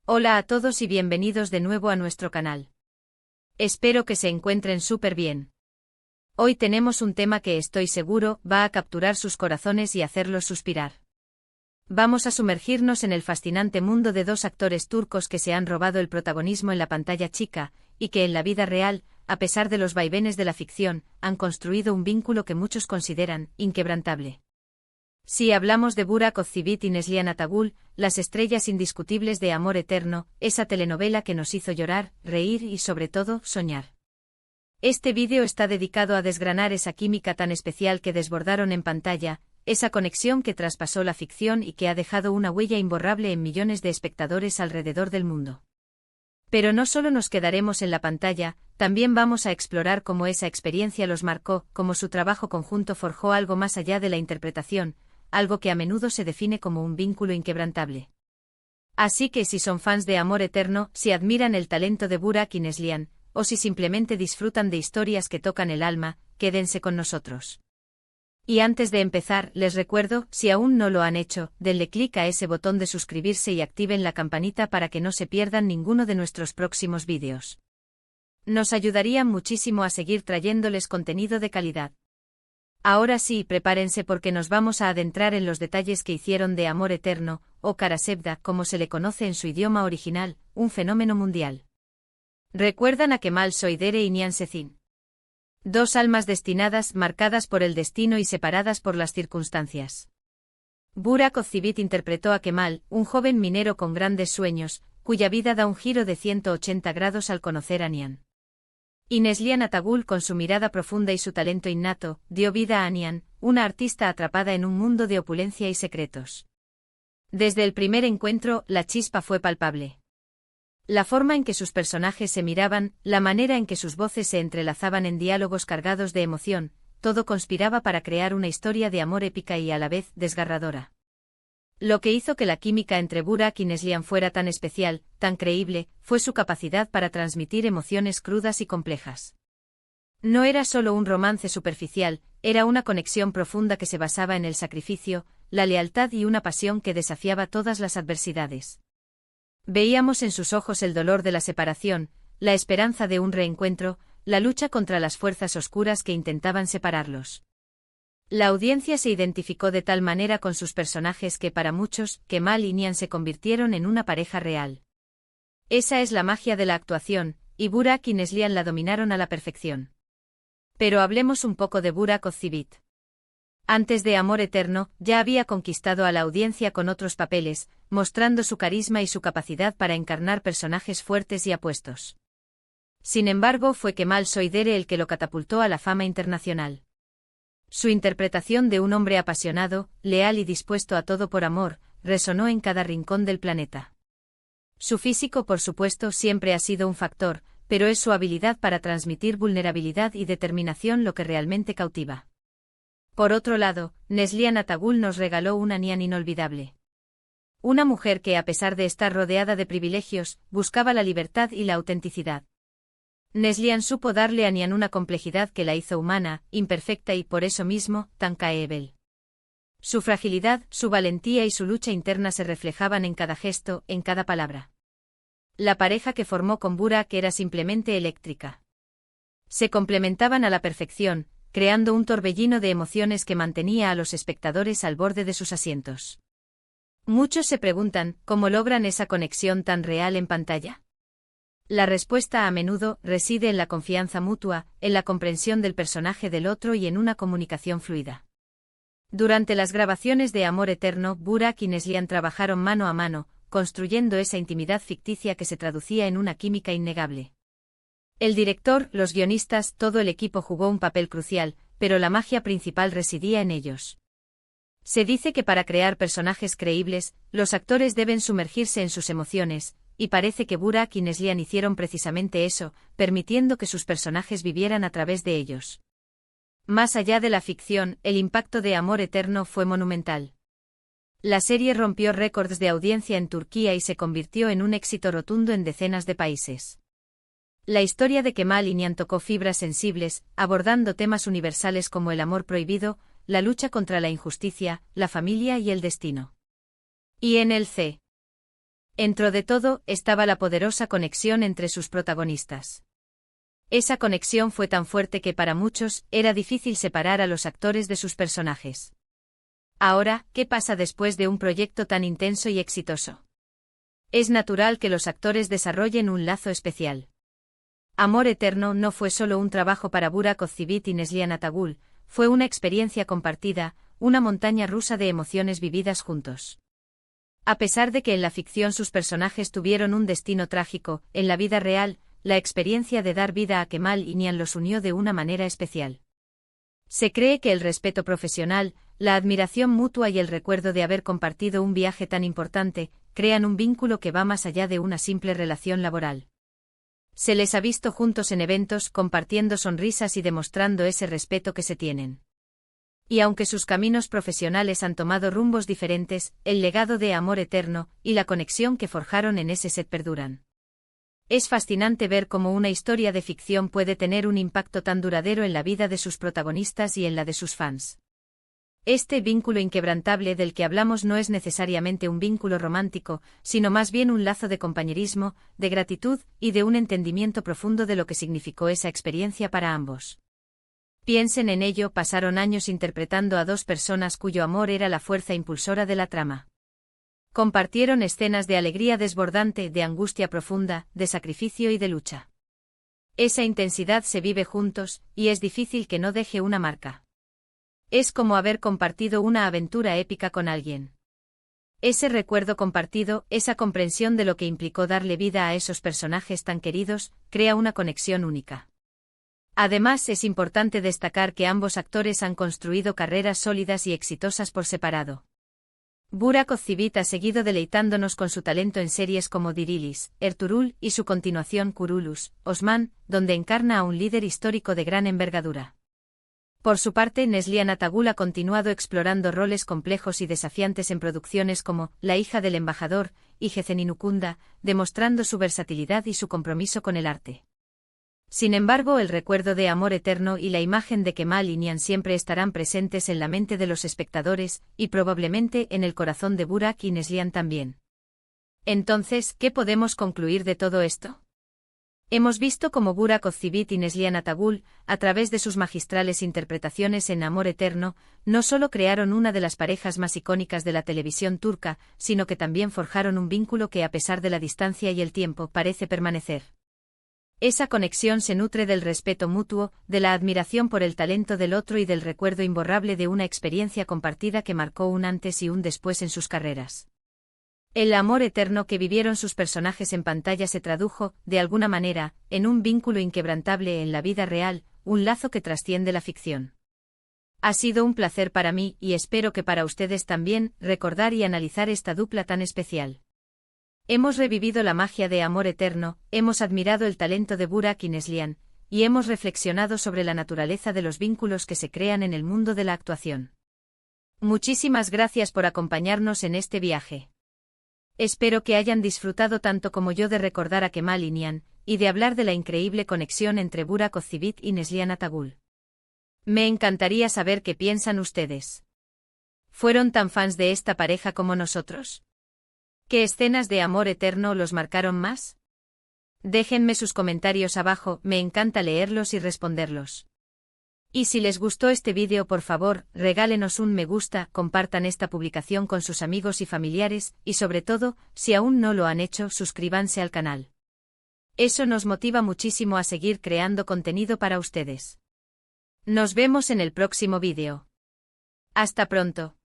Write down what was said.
Hola a todos y bienvenidos de nuevo a nuestro canal. Espero que se encuentren súper bien. Hoy tenemos un tema que estoy seguro va a capturar sus corazones y hacerlos suspirar. Vamos a sumergirnos en el fascinante mundo de dos actores turcos que se han robado el protagonismo en la pantalla chica, y que en la vida real, a pesar de los vaivenes de la ficción, han construido un vínculo que muchos consideran inquebrantable. Si hablamos de Burak Özçivit y Neslihan Atagül, las estrellas indiscutibles de Amor Eterno, esa telenovela que nos hizo llorar, reír y sobre todo, soñar. Este vídeo está dedicado a desgranar esa química tan especial que desbordaron en pantalla, esa conexión que traspasó la ficción y que ha dejado una huella imborrable en millones de espectadores alrededor del mundo. Pero no solo nos quedaremos en la pantalla, también vamos a explorar cómo esa experiencia los marcó, cómo su trabajo conjunto forjó algo más allá de la interpretación, algo que a menudo se define como un vínculo inquebrantable. Así que si son fans de Amor Eterno, si admiran el talento de Burak y Neslihan, o si simplemente disfrutan de historias que tocan el alma, quédense con nosotros. Y antes de empezar, les recuerdo, si aún no lo han hecho, denle clic a ese botón de suscribirse y activen la campanita para que no se pierdan ninguno de nuestros próximos vídeos. Nos ayudarían muchísimo a seguir trayéndoles contenido de calidad. Ahora sí, prepárense porque nos vamos a adentrar en los detalles que hicieron de Amor Eterno, o Kara Sevda como se le conoce en su idioma original, un fenómeno mundial. ¿Recuerdan a Kemal Soydere y Nihan Sezin? Dos almas destinadas, marcadas por el destino y separadas por las circunstancias. Burak Özçivit interpretó a Kemal, un joven minero con grandes sueños, cuya vida da un giro de 180 grados al conocer a Nihan. Y Neslihan Atagül, con su mirada profunda y su talento innato, dio vida a Nihan, una artista atrapada en un mundo de opulencia y secretos. Desde el primer encuentro, la chispa fue palpable. La forma en que sus personajes se miraban, la manera en que sus voces se entrelazaban en diálogos cargados de emoción, todo conspiraba para crear una historia de amor épica y a la vez desgarradora. Lo que hizo que la química entre Burak y Neslihan fuera tan especial, tan creíble, fue su capacidad para transmitir emociones crudas y complejas. No era solo un romance superficial, era una conexión profunda que se basaba en el sacrificio, la lealtad y una pasión que desafiaba todas las adversidades. Veíamos en sus ojos el dolor de la separación, la esperanza de un reencuentro, la lucha contra las fuerzas oscuras que intentaban separarlos. La audiencia se identificó de tal manera con sus personajes que para muchos, Kemal y Nihan se convirtieron en una pareja real. Esa es la magia de la actuación, y Burak y Neslihan la dominaron a la perfección. Pero hablemos un poco de Burak Özçivit. Antes de Amor Eterno, ya había conquistado a la audiencia con otros papeles, mostrando su carisma y su capacidad para encarnar personajes fuertes y apuestos. Sin embargo, fue Kemal Soydere el que lo catapultó a la fama internacional. Su interpretación de un hombre apasionado, leal y dispuesto a todo por amor, resonó en cada rincón del planeta. Su físico, por supuesto, siempre ha sido un factor, pero es su habilidad para transmitir vulnerabilidad y determinación lo que realmente cautiva. Por otro lado, Neslihan Atagül nos regaló una Nihan inolvidable. Una mujer que, a pesar de estar rodeada de privilegios, buscaba la libertad y la autenticidad. Neslihan supo darle a Nihan una complejidad que la hizo humana, imperfecta y, por eso mismo, tan caebel. Su fragilidad, su valentía y su lucha interna se reflejaban en cada gesto, en cada palabra. La pareja que formó con Burak era simplemente eléctrica. Se complementaban a la perfección, creando un torbellino de emociones que mantenía a los espectadores al borde de sus asientos. Muchos se preguntan, ¿cómo logran esa conexión tan real en pantalla? La respuesta a menudo reside en la confianza mutua, en la comprensión del personaje del otro y en una comunicación fluida. Durante las grabaciones de Amor Eterno, Burak y Neslihan trabajaron mano a mano, construyendo esa intimidad ficticia que se traducía en una química innegable. El director, los guionistas, todo el equipo jugó un papel crucial, pero la magia principal residía en ellos. Se dice que para crear personajes creíbles, los actores deben sumergirse en sus emociones, y parece que Burak y Neslihan hicieron precisamente eso, permitiendo que sus personajes vivieran a través de ellos. Más allá de la ficción, el impacto de Amor Eterno fue monumental. La serie rompió récords de audiencia en Turquía y se convirtió en un éxito rotundo en decenas de países. La historia de Kemal y Nihan tocó fibras sensibles, abordando temas universales como el amor prohibido, la lucha contra la injusticia, la familia y el destino. Y en el C. Dentro de todo, estaba la poderosa conexión entre sus protagonistas. Esa conexión fue tan fuerte que para muchos era difícil separar a los actores de sus personajes. Ahora, ¿qué pasa después de un proyecto tan intenso y exitoso? Es natural que los actores desarrollen un lazo especial. Amor Eterno no fue solo un trabajo para Burak Özçivit y Neslihan Atagul, fue una experiencia compartida, una montaña rusa de emociones vividas juntos. A pesar de que en la ficción sus personajes tuvieron un destino trágico, en la vida real, la experiencia de dar vida a Kemal y Nihan los unió de una manera especial. Se cree que el respeto profesional, la admiración mutua y el recuerdo de haber compartido un viaje tan importante, crean un vínculo que va más allá de una simple relación laboral. Se les ha visto juntos en eventos, compartiendo sonrisas y demostrando ese respeto que se tienen. Y aunque sus caminos profesionales han tomado rumbos diferentes, el legado de Amor Eterno y la conexión que forjaron en ese set perduran. Es fascinante ver cómo una historia de ficción puede tener un impacto tan duradero en la vida de sus protagonistas y en la de sus fans. Este vínculo inquebrantable del que hablamos no es necesariamente un vínculo romántico, sino más bien un lazo de compañerismo, de gratitud y de un entendimiento profundo de lo que significó esa experiencia para ambos. Piensen en ello, pasaron años interpretando a dos personas cuyo amor era la fuerza impulsora de la trama. Compartieron escenas de alegría desbordante, de angustia profunda, de sacrificio y de lucha. Esa intensidad se vive juntos, y es difícil que no deje una marca. Es como haber compartido una aventura épica con alguien. Ese recuerdo compartido, esa comprensión de lo que implicó darle vida a esos personajes tan queridos, crea una conexión única. Además, es importante destacar que ambos actores han construido carreras sólidas y exitosas por separado. Burak Özçivit ha seguido deleitándonos con su talento en series como Dirilis, Ertuğrul y su continuación Kurulus, Osman, donde encarna a un líder histórico de gran envergadura. Por su parte, Neslihan Atagul ha continuado explorando roles complejos y desafiantes en producciones como La hija del embajador y Geceninukunda, demostrando su versatilidad y su compromiso con el arte. Sin embargo, el recuerdo de Amor Eterno y la imagen de Kemal y Nihan siempre estarán presentes en la mente de los espectadores, y probablemente en el corazón de Burak y Neslihan también. Entonces, ¿qué podemos concluir de todo esto? Hemos visto cómo Burak Özçivit y Neslihan Atagul, a través de sus magistrales interpretaciones en Amor Eterno, no solo crearon una de las parejas más icónicas de la televisión turca, sino que también forjaron un vínculo que a pesar de la distancia y el tiempo parece permanecer. Esa conexión se nutre del respeto mutuo, de la admiración por el talento del otro y del recuerdo imborrable de una experiencia compartida que marcó un antes y un después en sus carreras. El amor eterno que vivieron sus personajes en pantalla se tradujo, de alguna manera, en un vínculo inquebrantable en la vida real, un lazo que trasciende la ficción. Ha sido un placer para mí, y espero que para ustedes también, recordar y analizar esta dupla tan especial. Hemos revivido la magia de Amor Eterno, hemos admirado el talento de Burak y Neslihan, y hemos reflexionado sobre la naturaleza de los vínculos que se crean en el mundo de la actuación. Muchísimas gracias por acompañarnos en este viaje. Espero que hayan disfrutado tanto como yo de recordar a Kemal y Nihan, y de hablar de la increíble conexión entre Burak Özçivit y Neslihan Atagul. Me encantaría saber qué piensan ustedes. ¿Fueron tan fans de esta pareja como nosotros? ¿Qué escenas de Amor Eterno los marcaron más? Déjenme sus comentarios abajo, me encanta leerlos y responderlos. Y si les gustó este vídeo, por favor, regálenos un me gusta, compartan esta publicación con sus amigos y familiares, y sobre todo, si aún no lo han hecho, suscríbanse al canal. Eso nos motiva muchísimo a seguir creando contenido para ustedes. Nos vemos en el próximo vídeo. Hasta pronto.